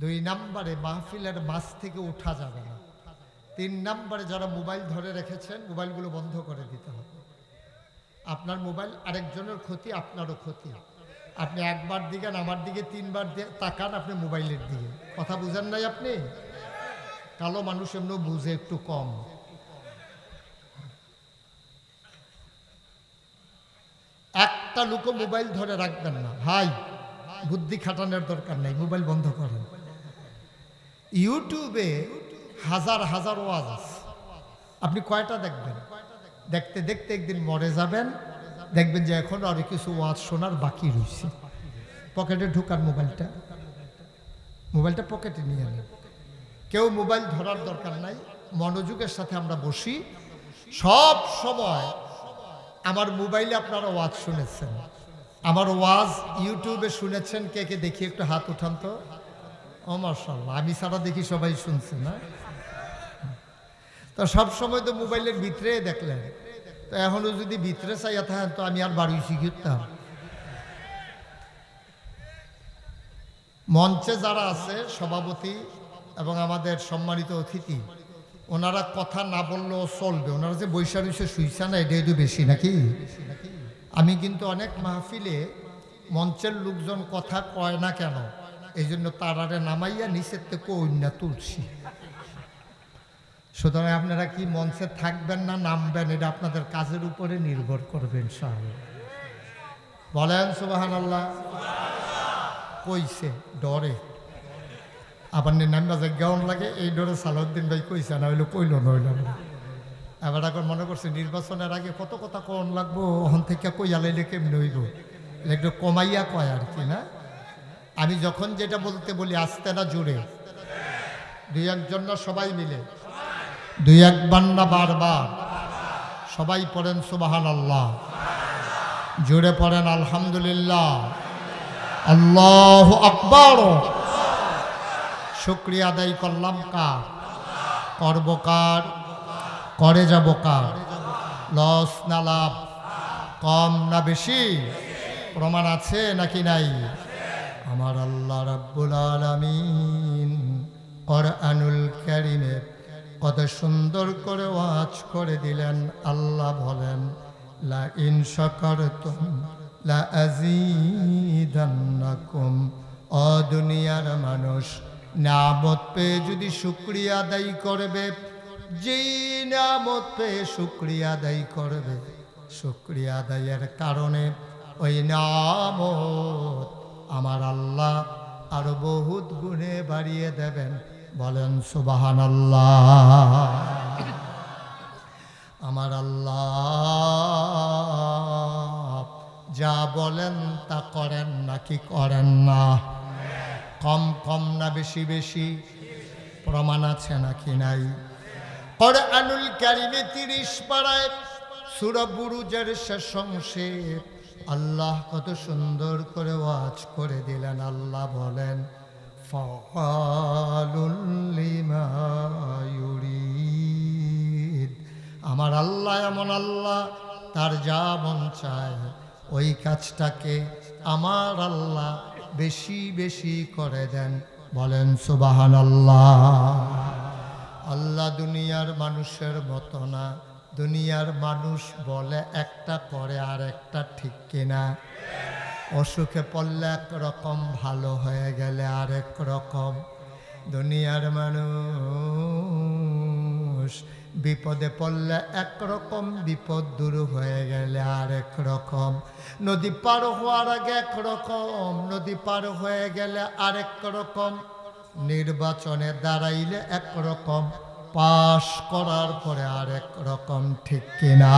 দুই নম্বরে মাহফিলের মাছ থেকে উঠা যাবে না। তিন নম্বরে যারা মোবাইল ধরে রেখেছেন মোবাইলগুলো বন্ধ করে দিতে হবে। আপনার মোবাইল আরেকজনের ক্ষতি, আপনারও ক্ষতি। আপনি একবার দিকেন আমার দিকে, তিনবার তাকান আপনি মোবাইলের দিকে। কথা বুঝেন নাই আপনি? কালো মানুষ এমনি বুঝে একটু কম। একটা লোকও মোবাইল ধরে রাখবেন না ভাই, বুদ্ধি খাটানোর দরকার নাই, মোবাইল বন্ধ করেন। ইউটিউবে হাজার হাজার ওয়াজ আছে, আপনি কয়টা দেখবেন? দেখতে দেখতে একদিন মরে যাবেন, দেখবেন যে এখন আরো কিছু ওয়াজ শোনার বাকি রয়েছে। পকেটে ঢুকার মোবাইলটা পকেটে নিয়ে নেন। কেউ মোবাইল ধরার দরকার নাই, মনোযোগের সাথে আমরা বসি। সব সময় আমার মোবাইলে আপনারা ওয়াজ শুনেছেন, আমার ওয়াজ ইউটিউবে শুনেছেন কে কে দেখি একটু হাত উঠান তো। ও মাশাআল্লাহ, আমি সারা দেখি সবাই শুনছে না? তো সব সময় তো মোবাইলের ভিতরে দেখলেন, তো এখনো যদি ভিতরে চাইয়া থাকেন তো আমি আর বাড়ি শিখতাম। মঞ্চে যারা আছে সভাপতি এবং আমাদের সম্মানিত অতিথি, ওনারা কথা না বললেও চলবে। ওনারা যে বৈশা রয়েছে শুইছা না, এটাই তো বেশি নাকি? আমি কিন্তু অনেক মাহফিলে মঞ্চের লোকজন কথা কয় না কেন, এই জন্য তারারে নামাইয়া নিচের থেকে অন্যা তুলছি। সুতরাং আপনারা কি মঞ্চে থাকবেন না নামবেন, এটা আপনাদের কাজের উপরে নির্ভর করবে ইনশাআল্লাহ। বলেন সুবহানাল্লাহ। কইছে ডরে আবার নামবা যে গেউন লাগে, এই ডরে সালাউদ্দিন ভাই কইছে না, হইলো কইল নইল না। এবার এখন মনে করছে নির্বাচনের আগে কত কথা কোন লাগবো, ওখান থেকে কইয়া লাইলে কেমনি হইব, একটু কমাইয়া কয় আর কি না। আমি যখন যেটা বলতে বলি আস্তে না জোরে, দুই একজন না সবাই মিলে, দুই একবার না বারবার, সবাই পড়েন সুবহানাল্লাহ, জোরে পড়েন আলহামদুলিল্লাহ, আল্লাহু আকবার। শুকরিয়া আদায় করলাম কার? করব কার? করে যাব কার? লস না লাভ? কম না বেশি? প্রমাণ আছে নাকি নাই? আমার আল্লাহ রাব্বুল আলামিন কোরআনুল কারীমে কত সুন্দর করে ওয়াজ করে দিলেন। আল্লাহ বলেন, লা ইন শাকারতুম লা আযীদান্নাকুম। ও দুনিয়ার মানুষ, নিয়ামত পেয়ে যদি শুকরিয়া আদায় করবে, যেই নিয়ামত পেয়ে শুকরিয়া আদায় করবে, শুকরিয়া আদায়ের কারণে ওই নিয়ামত আমার আল্লাহ আরো বহুত গুণে বাড়িয়ে দেবেন। বলেন সুবহানাল্লাহ। আমার আল্লাহ যা বলেন তা করেন নাকি করেন না? কম কম না বেশি বেশি? প্রমাণ আছে নাকি নাই? কোরআনুল কারীমে 30 পারায় সূরা বুরুজের শেষ অংশে আল্লাহ কত সুন্দর করে ওয়াজ করে দিলেন। আল্লাহ বলেন, ফাআলুল লিমা ইউরিদ। আমার আল্লাহ এমন আল্লাহ, তার যা মন চায় ওই কাজটাকে আমার আল্লাহ বেশি বেশি করে দেন। বলেন সুবহানাল্লাহ। আল্লাহ দুনিয়ার মানুষের মতো না। দুনিয়ার মানুষ বলে একটা, করে আর একটা, ঠিক কিনা? অসুখে পড়লে একরকম, ভালো হয়ে গেলে আরেক রকম। দুনিয়ার মানুষ বিপদে পড়লে একরকম, বিপদ দূর হয়ে গেলে আরেক রকম। নদী পার হওয়ার আগে একরকম, নদী পার হয়ে গেলে আরেক রকম। নির্বাচনে দাঁড়াইলে একরকম, পাশ করার পরে আরেক রকম, ঠিক কিনা?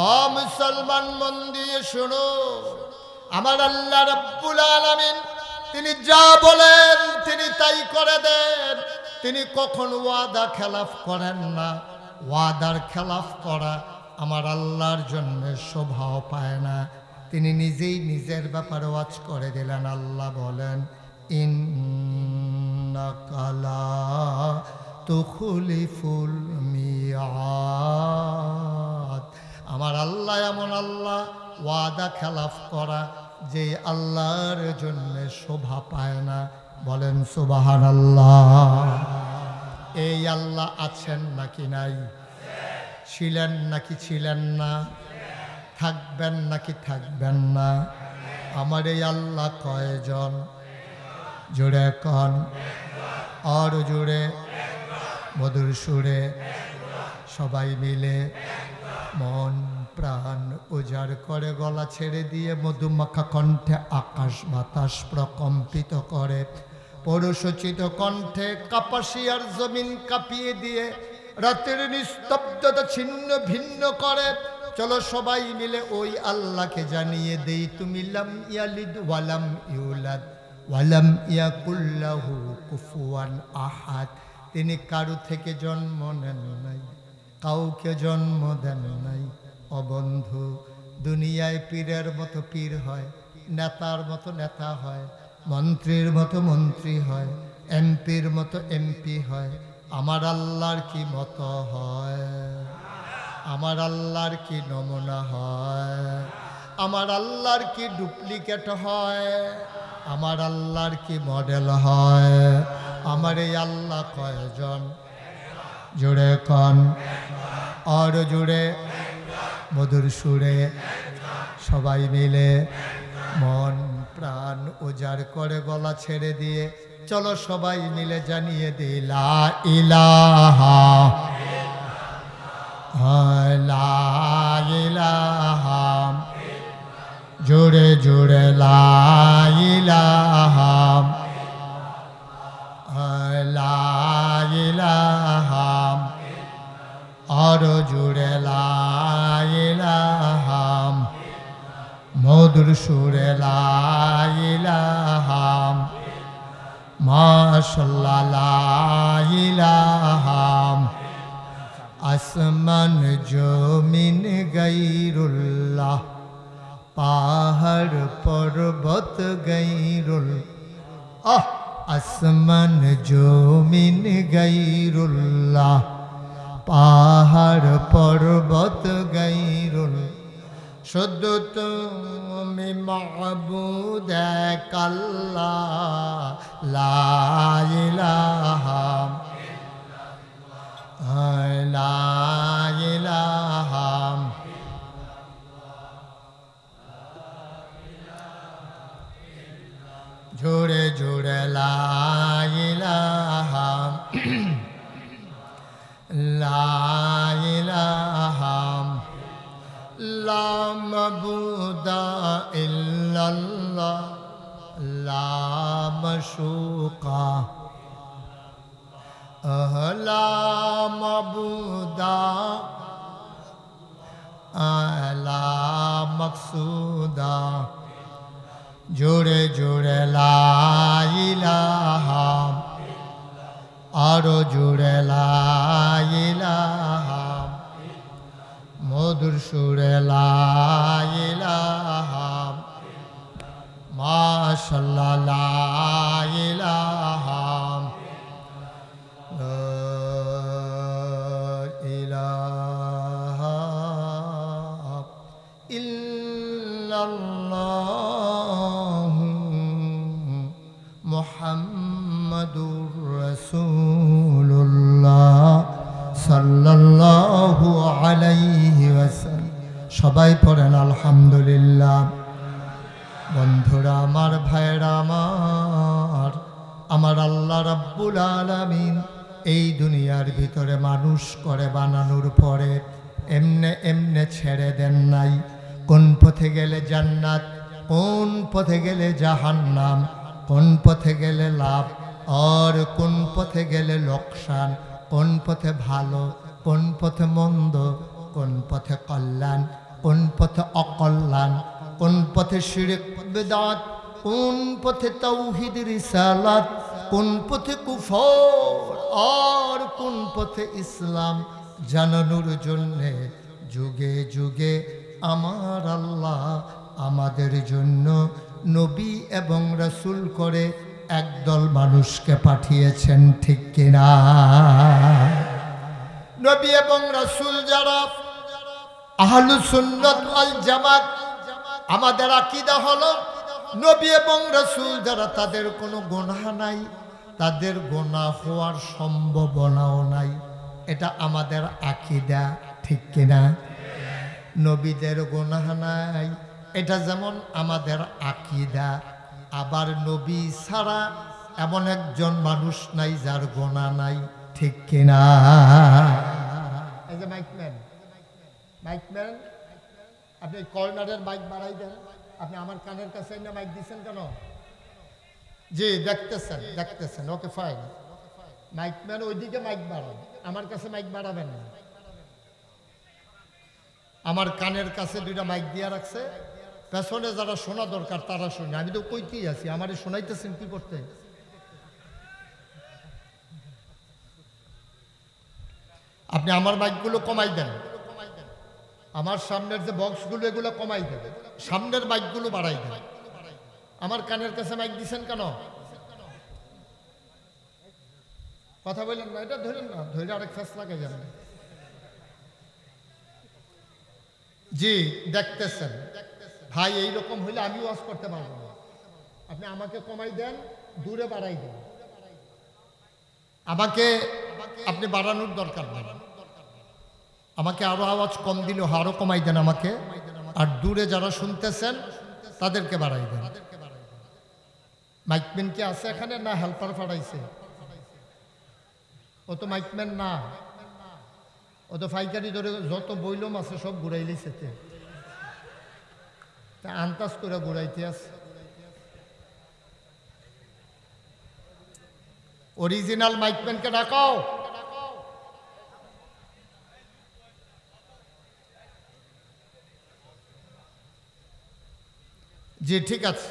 ও মুসলমান, মন দিয়ে শোনো, আমার আল্লাহ রাব্বুল আলামিন তিনি যা বলেন তিনি তাই করে দেন। তিনি কখনো ওয়াদা খেলাফ করেন না। ওয়াদার খেলাফ করা আমার আল্লাহর জন্য শোভাও পায় না। তিনি নিজেই নিজের ব্যাপারে ওয়াজ করে দিলেন। আল্লাহ বলেন, ইন্নাকা লা তুখলিফুল মিয়াদ। আমার আল্লাহ এমন আল্লাহ, ওয়াদা খেলাফ করা যে আল্লাহর জন্য শোভা পায় না। বলেন সুবহানাল্লাহ। এই আল্লাহ আছেন নাকি নাই? ছিলেন নাকি ছিলেন না? থাকবেন নাকি থাকবেন না? আমার এই আল্লাহ কয়জন? জোরে কন, আর জোরে, মধুর সুরে, সবাই মিলে মন প্রাণ উজাড় করে গলা ছেড়ে দিয়ে মধুমাখা কণ্ঠে আকাশ বাতাস প্রকম্পিত করে, পৌরসচিত কণ্ঠে কাপাসিয়ার জমিন কাঁপিয়ে দিয়ে রাতের নিস্তব্ধতা ছিন্ন ভিন্ন করে। চলো সবাই মিলে ওই আল্লাহকে জানিয়ে দেই, তুমি লাম ইয়ালিদ ওয়ালাম ইউলাদ ওয়ালাম ইয়াকুল্লাহু কুফুয়ান আহাদ। তিনি কারু থেকে জন্ম নেন নাই, কাউকে জন্ম দেন নাই। ও বন্ধু, দুনিয়ায় পীরের মতো পীর হয়, নেতার মতো নেতা হয়, মন্ত্রীর মতো মন্ত্রী হয়, এমপির মতো এমপি হয়। আমার আল্লাহর কি মতো হয়? আমার আল্লাহর কি নমুনা হয়? আমার আল্লাহর কি ডুপ্লিকেট হয়? আমার আল্লাহর কি মডেল হয়? আমার এই আল্লাহ কয়জন? জোরে কন, আর জোরে, মধুর সুরে, সবাই মিলে মন প্রাণ উজাড় করে গলা ছেড়ে দিয়ে চলো সবাই মিলে জানিয়ে দিই, লা ইলাহা লা ইলাহা, জোরে জোরে লা ইলাহা লা ইলাহা, আর জোরে লা ইলাহা, মধুর সুরে লা ইলাহা, মাশাআল্লাহ লা ইলাহা। আসমান জমিন গায়রুল্লাহ, পাহাড় পর্বত গায়রুল্লাহ। আসমান জমিন গায়রুল্লাহ, পাহাড় পর্বত গায়রুল্লাহ। শুধু তুমি মাবুদ এক আল্লাহ, লা ইলাহা লা ইলাহা। জোরে জোরে লা ইলাহা লা ইলাহা, লা মাবুদা ইল্লাল্লাহ, লা মাশুকা লা মাবুদা লা মাকসুদা। জোরে জোরে লা ইলাহা, আরো জোরে লা ইলাহা, মধুর সুরে লা ইলাহা, মাশাআল্লাহ লা ইলাহা ইলাহা ইল্লাল্লাহু মুহাম্মাদুর রাসূলুল্লাহ সাল্লাল্লাহু আলাইহি ওয়াসাল্লাম। সবাই পড়েন আলহামদুলিল্লাহ। বন্ধুরা আমার, ভাইরা আমার আল্লাহ রাব্বুল আলামিন এই দুনিয়ার ভিতরে মানুষ করে বানানোর পরে এমনে এমনে ছেড়ে দেন নাই। কোন পথে গেলে জান্নাত, কোন পথে গেলে জাহান্নাম, কোন পথে গেলে লাভ আর কোন পথে গেলে লোকসান, কোন পথে ভালো, কোন পথে মন্দ, কোন পথে কল্যাণ, কোন পথে অকল্যাণ, কোন পথে শিরক বিদআত, কোন পথে তাওহীদ রিসালাত, কোন পথে কুফর আর কোন পথে ইসলাম জানানোর জন্যে যুগে যুগে আমার আল্লাহ আমাদের জন্য নবী এবং রাসূল করে একদল মানুষকে পাঠিয়েছেন, ঠিক কিনা? নবী এবং রাসূল যারা আহলুস সুন্নাত ওয়াল জামাত আমাদের আকীদা হলো নবী এবং রাসূল যারা তাদের কোনো গুনাহ নাই, তাদের গুনাহ হওয়ার সম্ভাবনাও নাই। এটা আমাদের আকীদা, ঠিক কিনা? নবীদের গুনাহ নাই, এটা যেমন আমাদের আকীদা। আবার নবী ছাড়া এমন একজন মানুষ নাই যার গুনাহ নাই, ঠিক কিনা? এই যে মাইকম্যান, মাইকম্যান আপনি কর্নারের মাইক বাড়াই দেন। আপনি আমার কানের কাছে না মাইক দিচ্ছেন কেন? জি দেখতেছেন, দেখতেছেন, ওকে ফাইন। মাইকম্যান ওইদিকে মাইক বাড়ান, আমার কাছে মাইক বাড়াবেন না। আমার কানের কাছে দুইটা মাইক দিয়ে রাখছে, পেছনে যারা শোনা দরকার তারা শুনে। আমি তো কইতেই আছি, আমারে শোনাইতেছেন কি করতে? আপনি আমার মাইকগুলো কমাই দেন, আমার সামনের যে বক্সগুলো এগুলো কমাই দেবেন, সামনের মাইকগুলো বাড়াই দেন। আমার কানের কাছে মাইক দিছেন কেন? কথা বললেন না, এটা ধরেন না, ধরে আরেক ফেস লাগাই যাবেন। জি দেখতেছেন ভাই, এইরকম হইলে আমি ওয়াজ করতে পারবো না। আপনি আমাকে কমাই দেন, দূরে বাড়াই দেন। আমাকে আপনি বাড়ানোর দরকার নেই, আমাকে আরো আওয়াজ কম দিলে আরো কমাই দেন আমাকে। আর দূরে যারা শুনতেছেন তাদেরকে বাড়াই দেন। মাইকম্যান কি আছে এখানে না হেল্পার পাঠাইছে? ও তো মাইকম্যান না, ও তো ফাইকারি ধরে যত বইলম আছে সব ঘুরাইলেছে, তা আন্দাজ করে ঘুরাইতে আছে। অরিজিনাল মাইকম্যানকে ডাকাও। জি ঠিক আছে।